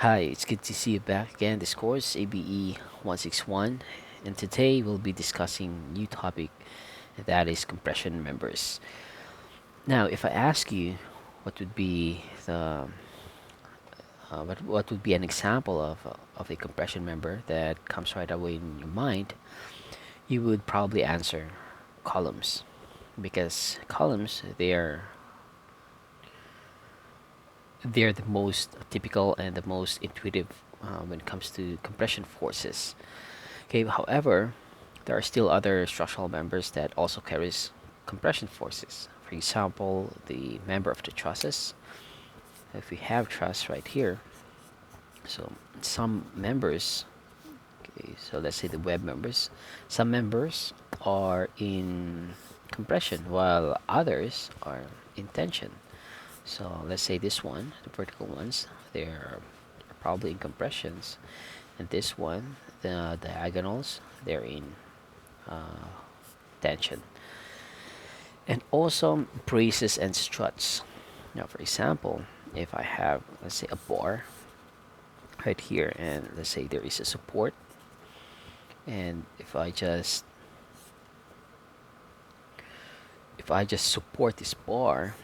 Hi, it's good to see you back again. This course ABE161, and today we'll be discussing new topic that is compression members. Now, if I ask you what would be the what would be an example of a compression member that comes right away in your mind, you would probably answer columns because columns they're the most typical and the most intuitive when it comes to compression forces. Okay, however, there are still other structural members that also carries compression forces. For example, the member of the trusses. If we have truss right here, so some members, okay, so let's say the web members, some members are in compression while others are in tension. So let's say this one, the vertical ones, they're probably in compressions, and this one, the diagonals, they're in uh, tension. And also braces and struts. Now, for example, if I have, let's say, a bar right here, and let's say there is a support, and if I just support this bar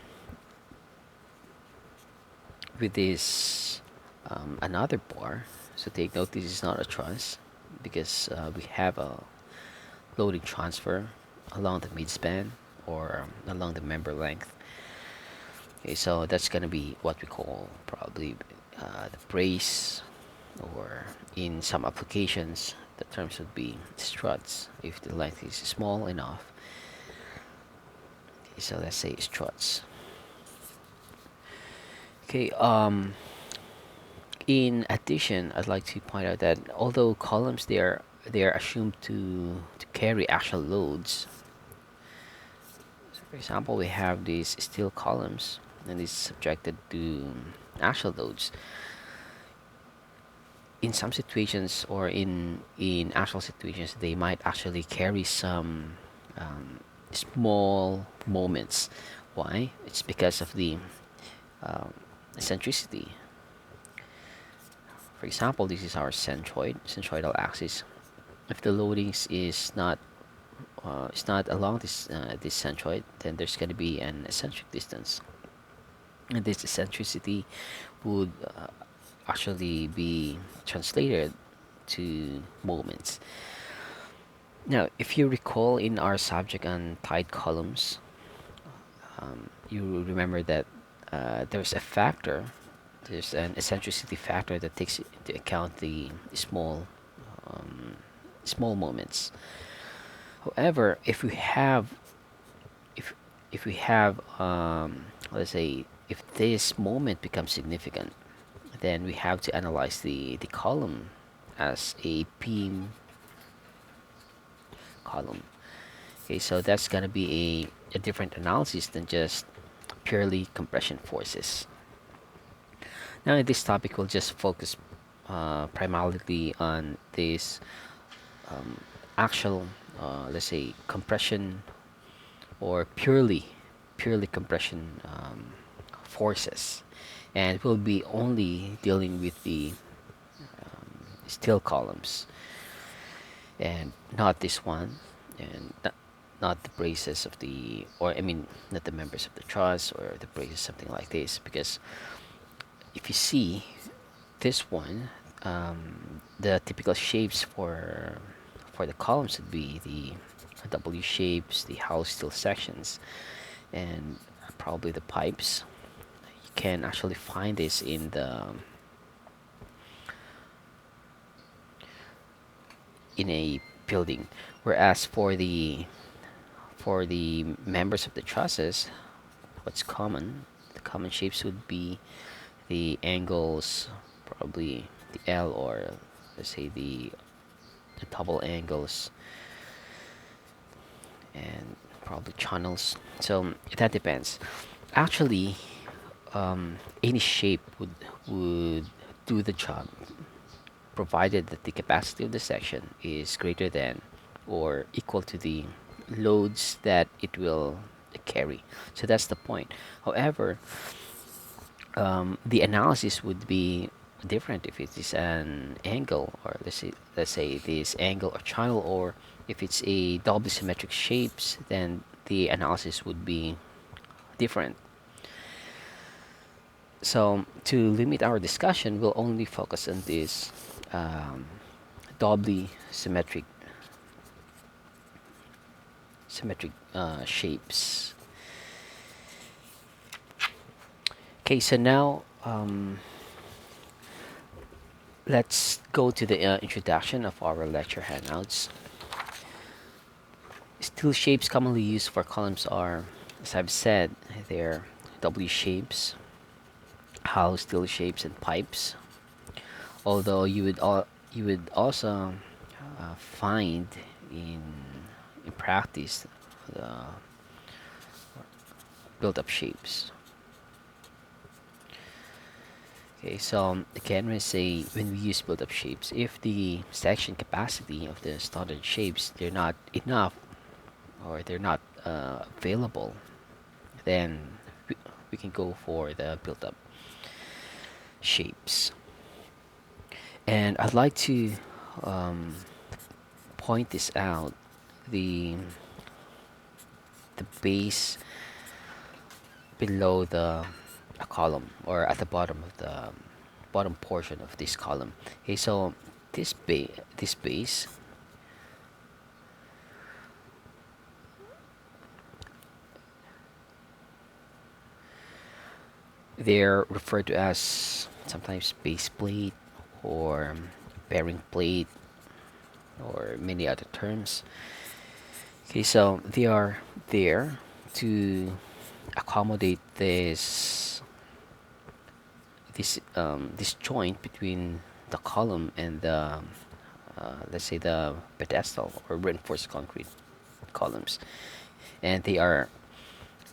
with this another bar, so take note this is not a truss because we have a loading transfer along the midspan or along the member length. Okay, so that's gonna be what we call probably the brace, or in some applications, the terms would be struts if the length is small enough. Okay, so let's say struts. Okay, in addition, I'd like to point out that although columns they are assumed to carry actual loads. So for example, we have these steel columns, and it's subjected to actual loads. In some situations, or in actual situations, they might actually carry some small moments. Why? It's because of the um, eccentricity. For example, this is our centroidal axis. If the loadings is not along this centroid, then there's going to be an eccentric distance, and this eccentricity would actually be translated to moments. Now, if you recall in our subject on tied columns, you remember that there's an eccentricity factor that takes into account the um, small moments. However, if if we have let's say if this moment becomes significant, then we have to analyze the column as a beam column. Okay, so that's gonna be a different analysis than just purely compression forces. Now, in this topic, we'll just focus primarily on this actual, let's say, compression or purely compression forces, and we'll be only dealing with the steel columns and not this one, and not the braces of the, or I mean, not the members of the truss or the braces, something like this, because if you see this one, the typical shapes for the columns would be the W shapes, the hollow steel sections, and probably the pipes. You can actually find this in a building. Whereas for the members of the trusses, what's common? The common shapes would be the angles, probably the L, or let's say the double angles, and probably channels. So that depends. Actually, any shape would do the job, provided that the capacity of the section is greater than or equal to the loads that it will carry. So that's the point. However, the analysis would be different if it is an angle, or let's say this angle or triangle, or if it's a doubly symmetric shapes, then the analysis would be different. So to limit our discussion, we'll only focus on these um, doubly symmetric shapes. Okay, so now let's go to the introduction of our lecture handouts. Steel shapes commonly used for columns are, as I've said, they're W shapes, hollow steel shapes, and pipes. Although you would also find in in practice the built-up shapes. Okay, so again, when we use built-up shapes, if the section capacity of the standard shapes they're not enough, or they're not available, then we, we can go for the built-up shapes. And I'd like to um, point this out: the the base below the a column, or at the bottom of the bottom portion of this column. Okay, so this base, they're referred to as sometimes base plate, or bearing plate, or many other terms. Okay, so they are there to accommodate this joint between the column and the let's say the pedestal or reinforced concrete columns. And they are,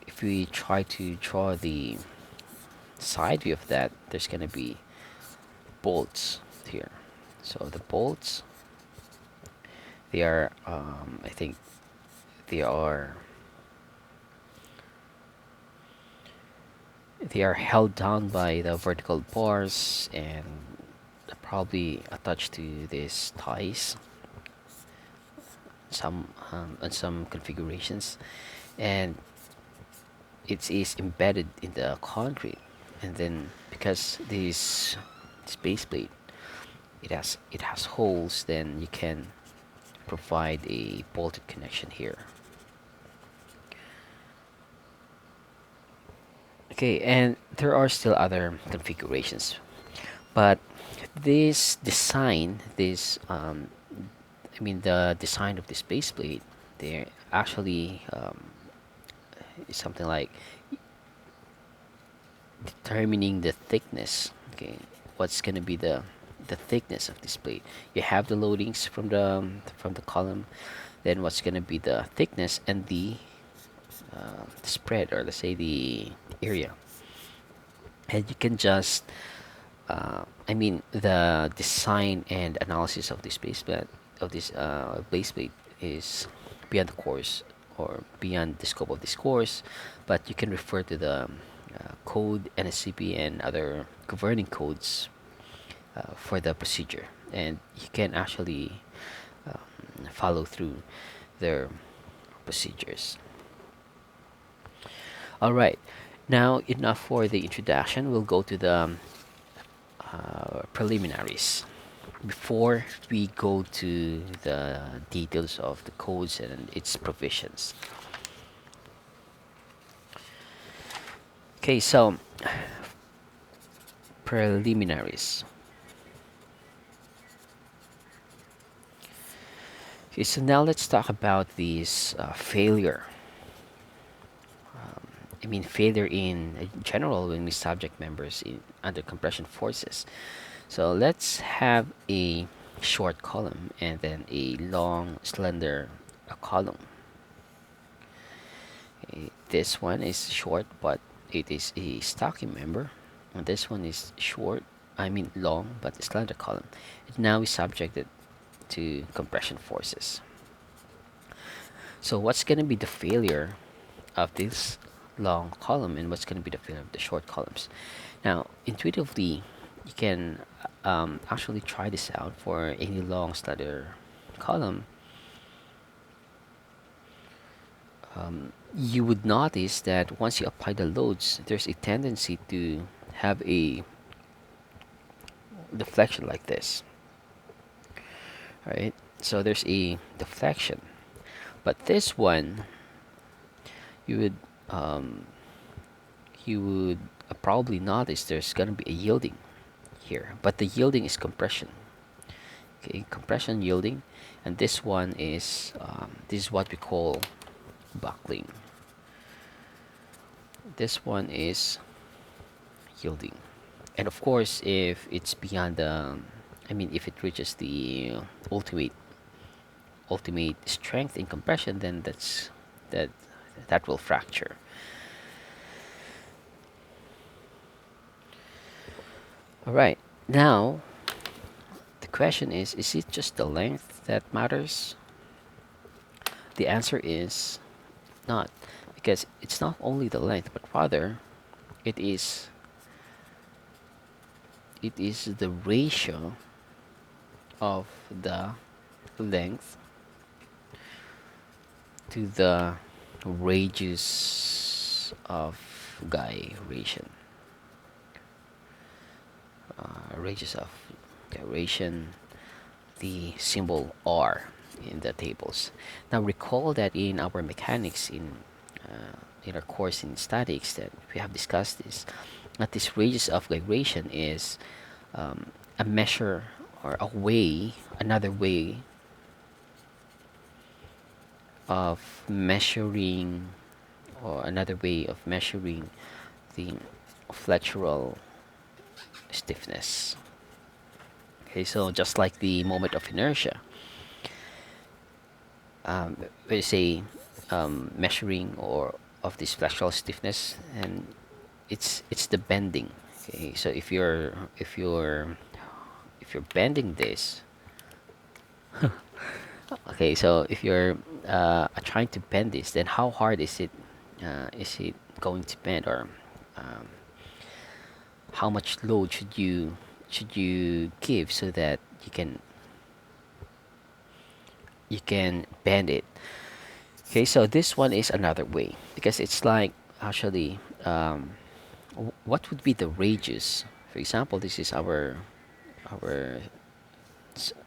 if we try to draw the side view of that, there's going to be bolts here. So the bolts, they are I think they are they are held down by the vertical bars, and probably attached to these ties, some on some configurations, and it is embedded in the concrete. And then because this base plate, it has holes, then you can provide a bolted connection here. Okay, and there are still other configurations, but the design of this base plate, they actually is something like determining the thickness. Okay, what's gonna be the thickness of this plate? You have the loadings from the column, then what's gonna be the thickness and the spread, or let's say the area. And you can just the design and analysis of this base plate is beyond the course, or beyond the scope of this course, but you can refer to the code, NSCP, and other governing codes for the procedure, and you can actually follow through their procedures. All right, now enough for the introduction. We'll go to the preliminaries before we go to the details of the codes and its provisions. Okay, so preliminaries. Okay, so now let's talk about this failure. Failure in general when we subject members under compression forces. So let's have a short column and then a long, slender column. Okay, this one is short, but it is a stocking member. And this one is long, but slender column. It now is subjected to compression forces. So what's going to be the failure of this long column, and what's going to be the failure of the short columns? Now, intuitively, you can actually try this out for any long ladder column. You would notice that once you apply the loads, there's a tendency to have a deflection like this, right? So there's a deflection, but this one you would um, probably notice there's gonna be a yielding here, but the yielding is compression. Okay, compression yielding, and this one is this is what we call buckling. This one is yielding, and of course, if it's beyond the, I mean, if it reaches the ultimate strength in compression, then that that will fracture. All right, now the question is it just the length that matters? The answer is not, because it's not only the length, but rather it is the ratio of the length to the radius of gyration. Radius of gyration, the symbol R in the tables. Now recall that in our mechanics, in our course in statics, that we have discussed this, that this radius of gyration is a measure or a way, another way of measuring, or another way of measuring the flexural stiffness. Okay, so just like the moment of inertia, we say measuring or of this flexural stiffness, and it's the bending. Okay, so if you're bending this, okay, so if you're trying to bend this, then how hard is it going to bend, or um, how much load should you give so that you can bend it. Okay, so this one is another way, because it's like actually what would be the radius. For example, this is our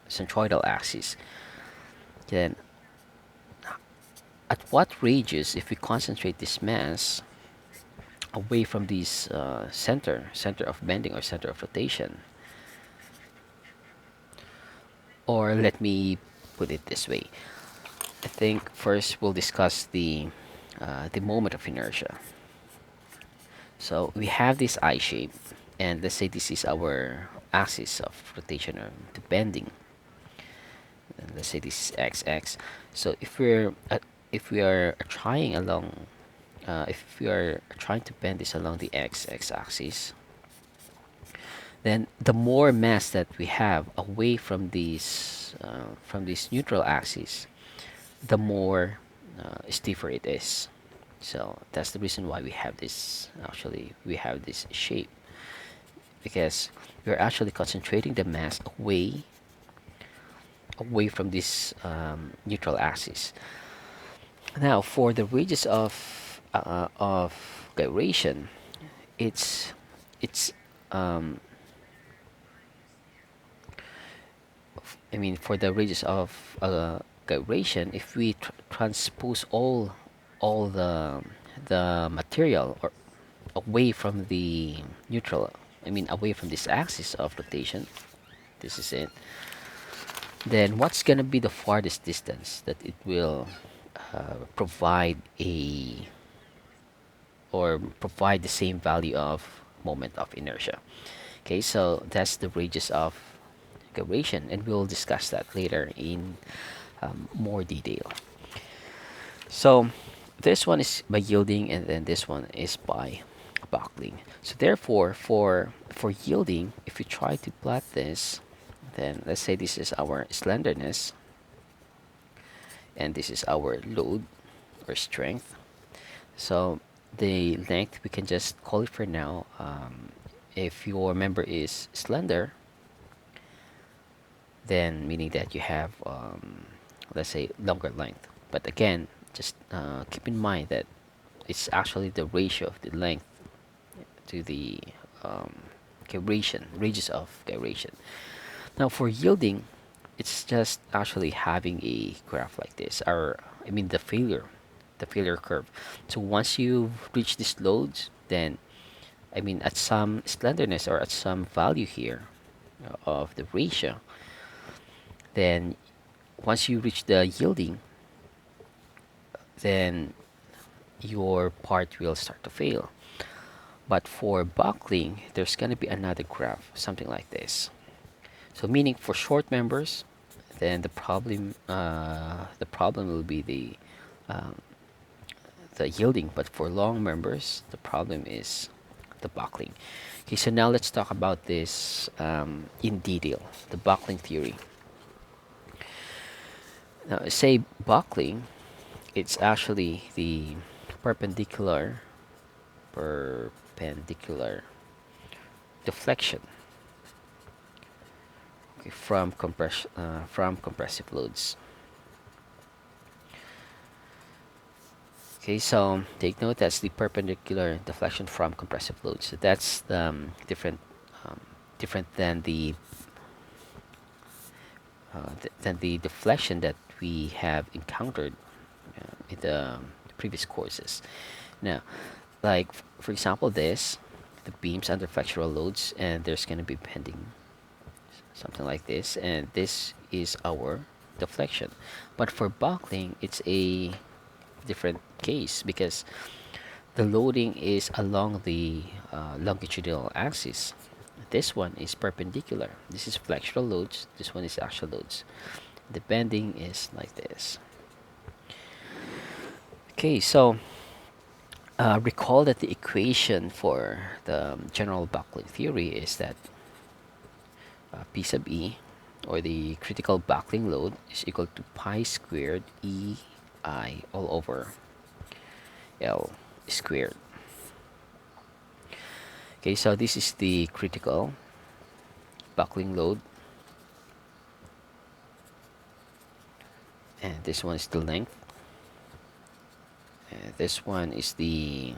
centroidal axis. Then at what radius, if we concentrate this mass away from this center of bending or center of rotation, or let me put it this way, I think first we'll discuss the moment of inertia. So we have this I shape, and let's say this is our axis of rotation or the bending. And let's say this is x. So if we are trying along, if we are trying to bend this along the x axis, then the more mass that we have away from this neutral axis, the more stiffer it is. So that's the reason why we have this. Actually, we have this shape, because we're actually concentrating the mass away from this neutral axis. Now, for the radius of gyration, it's I mean, for the radius of gyration, if we transpose all the material or away from the neutral, I mean away from this axis of rotation, this is it, then what's gonna be the farthest distance that it will provide a or provide the same value of moment of inertia? Okay, so that's the radius of gyration, and we'll discuss that later in more detail. So this one is by yielding, and then this one is by buckling. So therefore, for yielding, if we try to plot this, then let's say this is our slenderness, and this is our load or strength. So the length, we can just call it for now If your member is slender, then meaning that you have, let's say, longer length. But again, just keep in mind that it's actually the ratio of the length to the um, gyration, radius of gyration. Now for yielding, it's just actually having a graph like this, or I mean the failure curve. So once you've reached these loads, then I mean at some slenderness or at some value here of the ratio, then once you reach the yielding, then your part will start to fail. But for buckling, there's going to be another graph, something like this. So meaning for short members, then the problem will be um, the yielding. But for long members, the problem is the buckling. Okay, so now let's talk about this in detail, the buckling theory. Now, say buckling, it's actually the perpendicular perpendicular deflection, okay, from compressive loads. Okay, so take note that's the perpendicular deflection from compressive loads. So that's um, different than the deflection that we have encountered in the previous courses. Now, like for example, the beams under flexural loads, and there's going to be bending, something like this, and this is our deflection. But for buckling, it's a different case because the loading is along the longitudinal axis. This one is perpendicular. This is flexural loads. This one is axial loads. The bending is like this. Okay, so recall that the equation for the general buckling theory is that P sub E, or the critical buckling load, is equal to pi squared E I all over L squared. Okay, so this is the critical buckling load, and this one is the length, and this one is the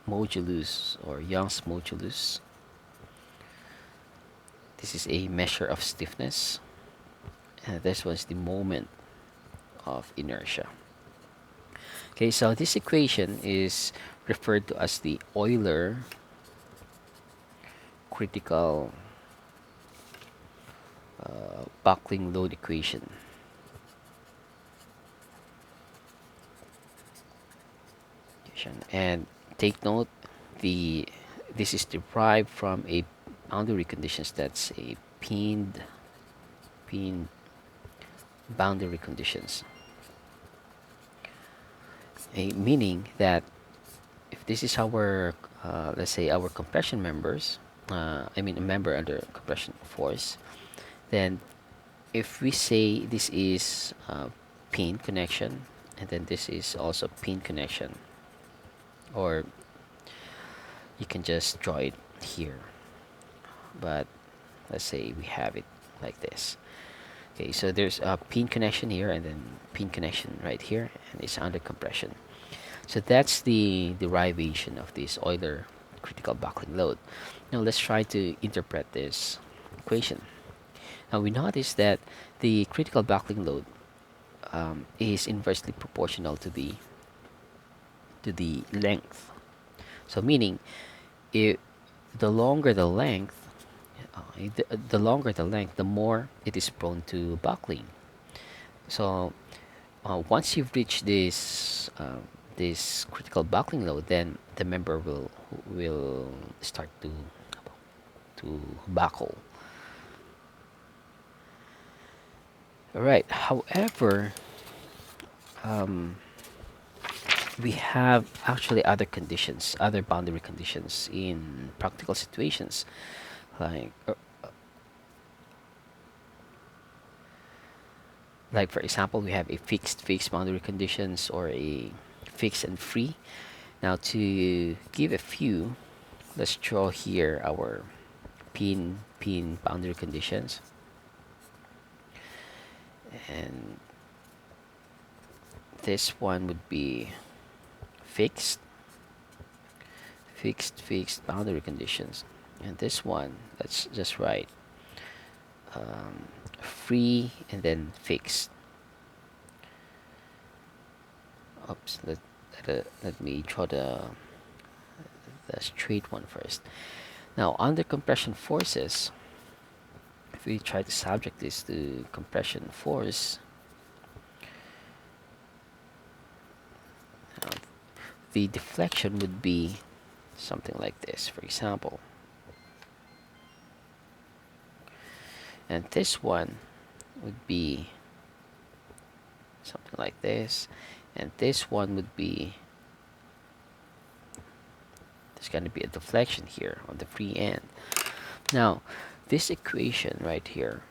modulus or Young's modulus. This is a measure of stiffness, and this was the moment of inertia. Okay, so this equation is referred to as the Euler critical buckling load equation. And take note, this is derived from a boundary conditions, that's a pinned boundary conditions, meaning that if this is our let's say our compression members, I mean a member under compression force, then if we say this is pin connection, and then this is also pin connection, or you can just draw it here, but let's say we have it like this. Okay, so there's a pin connection here and then pin connection right here, and it's under compression. So that's the derivation of this Euler critical buckling load. Now let's try to interpret this equation. Now we notice that the critical buckling load is inversely proportional to the length. So meaning, if the longer the length, the longer the length, the more it is prone to buckling. So once you've reached this critical buckling load, then the member will start to buckle. All right. However, um, we have actually other conditions, other boundary conditions in practical situations, like like for example, we have a fixed boundary conditions or a fixed and free. Now to give a few, let's draw here our pin boundary conditions, and this one would be fixed, fixed boundary conditions, and this one, let's just write free and then fixed. Oops, let me draw the straight one first. Now, under compression forces, if we try to subject this to compression force, uh, the deflection would be something like this, for example. And this one would be something like this. And this one would be, there's going to be a deflection here on the free end. Now, this equation right here,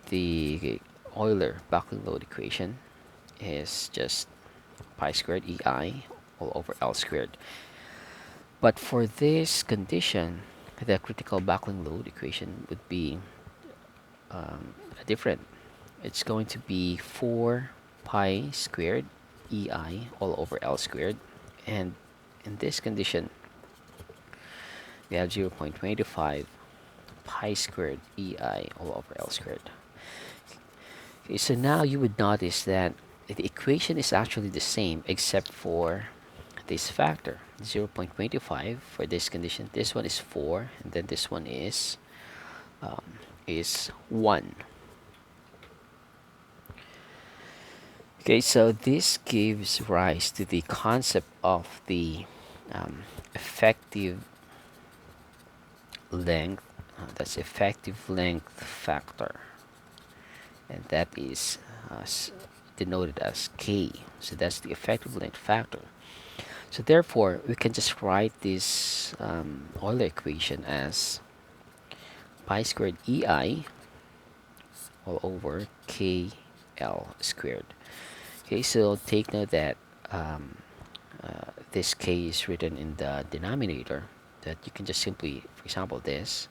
the Euler Buckling load equation, is just pi squared EI all over L squared. But for this condition, the critical buckling load equation would be different. It's going to be 4 pi squared EI all over L squared. And in this condition, we have 0.25 pi squared EI all over L squared. Okay, so now you would notice that the equation is actually the same except for this factor, 0.25 for this condition. This one is 4, and then this one is 1. Okay, so this gives rise to the concept of the effective length. That's effective length factor, and that is denoted as K. So that's the effective length factor. So therefore, we can just write this Euler equation as pi squared EI all over KL squared. Okay, so take note that this K is written in the denominator, that you can just simply, for example, this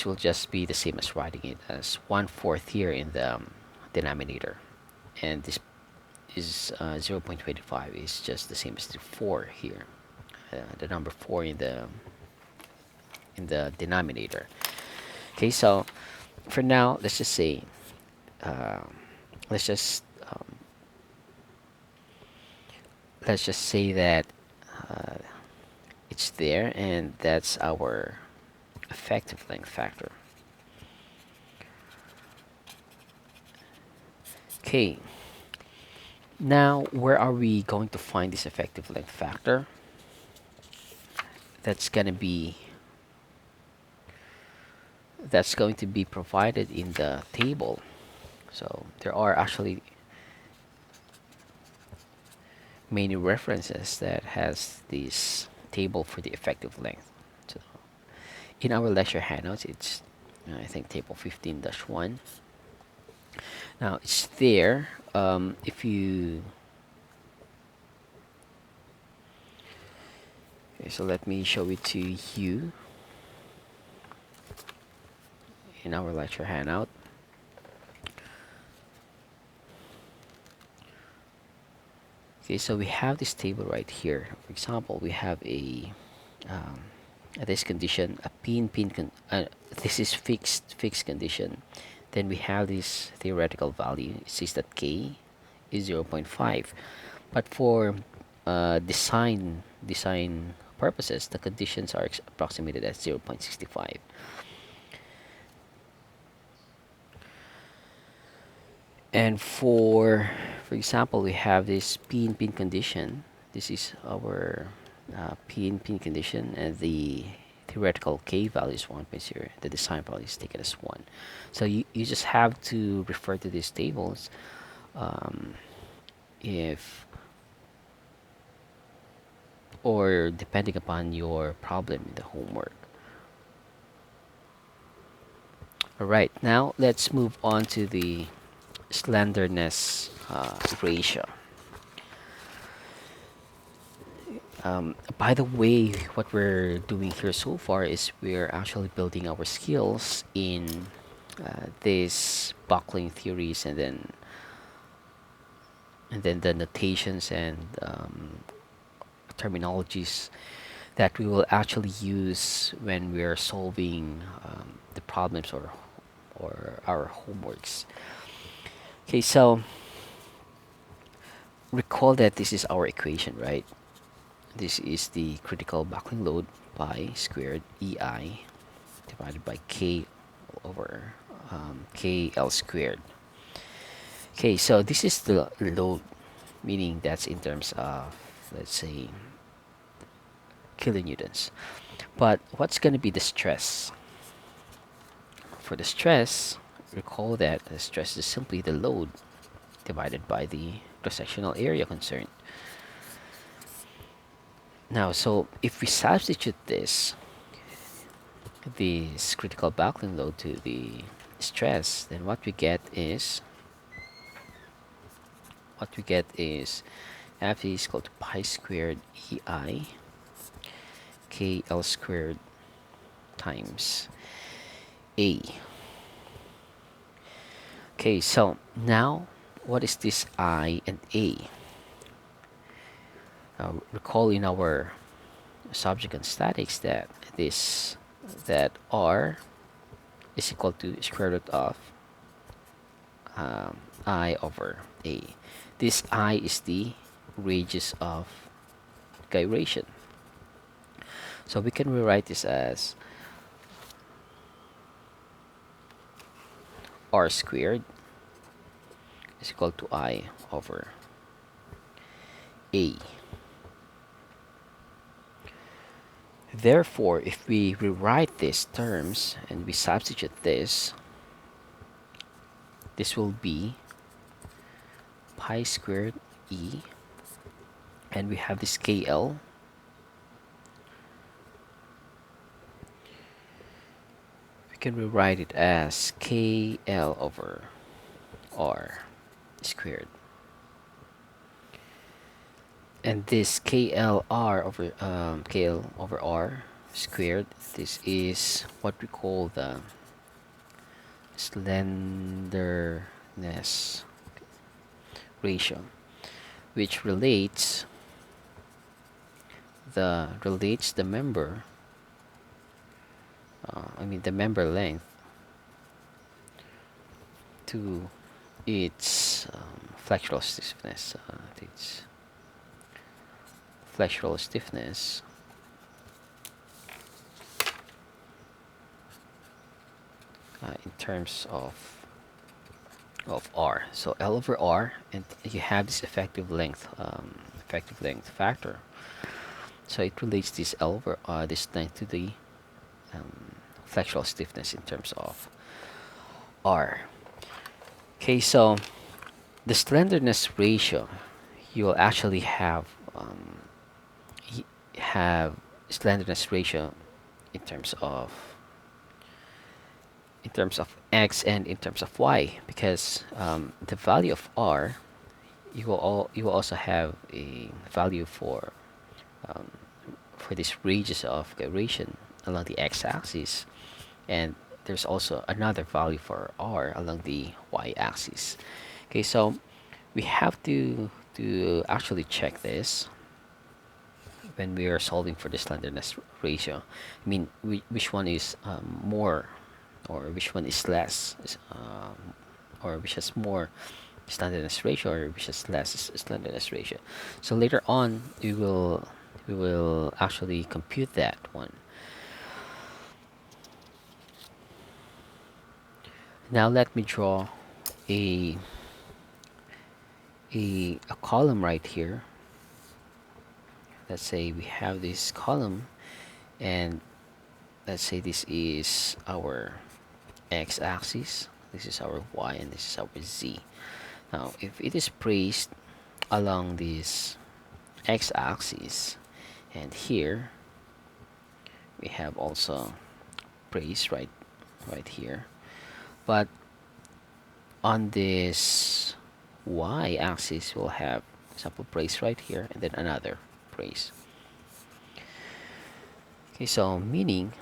will just be the same as writing it as 1/4 here in the denominator, and this is 0.25 is just the same as the 4 here, the number 4 in the denominator. Okay, so for now, let's just say uh, let's just um, let's just say that uh, it's there, and that's our effective length factor. Okay, now where are we going to find this effective length factor? That's gonna be that's going to be provided in the table. So there are actually many references that has this table for the effective length. So in our lecture handouts, it's I think table 15-1. Now it's there. If you Okay, so let me show it to you in our lecture handout. Okay, so we have this table right here. For example, we have um, this condition, a this is fixed condition. Then we have this theoretical value. It says that K is 0.5, but for design purposes, the conditions are approximated at 0.65. And for example, we have this pin condition. This is our pin condition, and the theoretical K value is 1.0. The design value is taken as 1. So you just have to refer to these tables if or depending upon your problem in the homework. Alright, now let's move on to the slenderness ratio. By the way, what we're doing here so far is we're actually building our skills in these buckling theories, and then the notations and terminologies that we will actually use when we are solving the problems or our homeworks. Okay, so recall that this is our equation, right? This is the critical buckling load pi squared EI divided by K over KL squared. Okay, so this is the load, meaning that's in terms of, let's say, kilonewtons. But what's going to be the stress? For the stress, recall that the stress is simply the load divided by the cross-sectional area concerned. Now, so if we substitute this critical buckling load to the stress, then what we get is F is equal to pi squared EI KL squared times A. Okay, so now what is this I and A? Recall in our subject and statics that R is equal to square root of I over A. This I is the radius of gyration. So we can rewrite this as R squared is equal to I over A. Therefore, if we rewrite these terms and we substitute this will be pi squared E, and we have this KL. We can rewrite it as KL over R squared. And this KL over R squared, this is what we call the slenderness ratio, which relates the member the member length to its flexural stiffness. In terms of R. So L over R, and you have this effective length factor. So it relates this L over this length to the flexural stiffness in terms of R. Okay, so the slenderness ratio, you will actually have slenderness ratio in terms of x and in terms of y, because the value of R, you will also have a value for this radius of gyration along the x-axis, and there's also another value for R along the y-axis. Okay, so we have to actually check this when we are solving for the slenderness ratio. I mean, which one is more, or which one is less, or which has more slenderness ratio, or which has less slenderness ratio. So later on, we will actually compute that one. Now let me draw a column right here. Let's say we have this column, and let's say this is our x-axis, this is our y, and this is our z. Now if it is placed along this x-axis, and here we have also placed right here, but on this y-axis we'll have example brace right here, and then another brace Okay, so meaning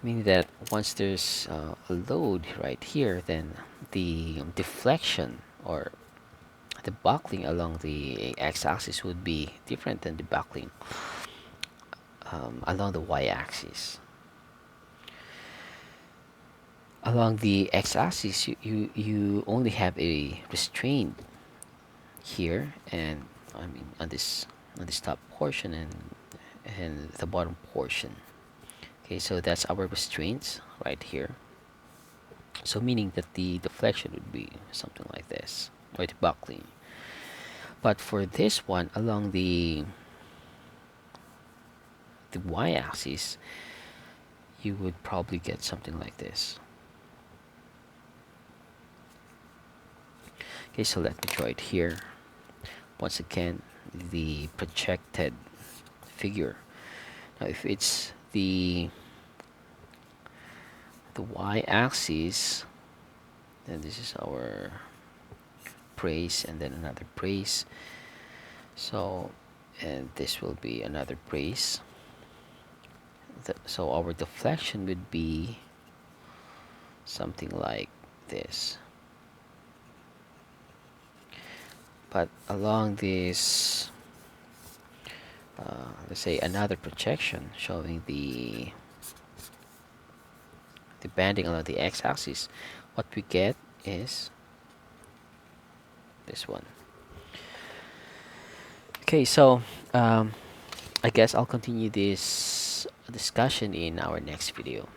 that once there's a load right here, then the deflection or the buckling along the x-axis would be different than the buckling along the y-axis. Along the x-axis, you only have a restraint here, and I mean on this top portion and the bottom portion. Okay, so that's our restraints right here. So meaning that the deflection would be something like this, or the buckling. But for this one, along the y-axis, you would probably get something like this. Okay, so let me draw it here. Once again, the projected figure. Now, if it's the y-axis, then this is our brace, and then another brace. So, and this will be another brace. So our deflection would be something like this. But along this, let's say another projection showing the banding along the x-axis, what we get is this one. Okay, so I guess I'll continue this discussion in our next video.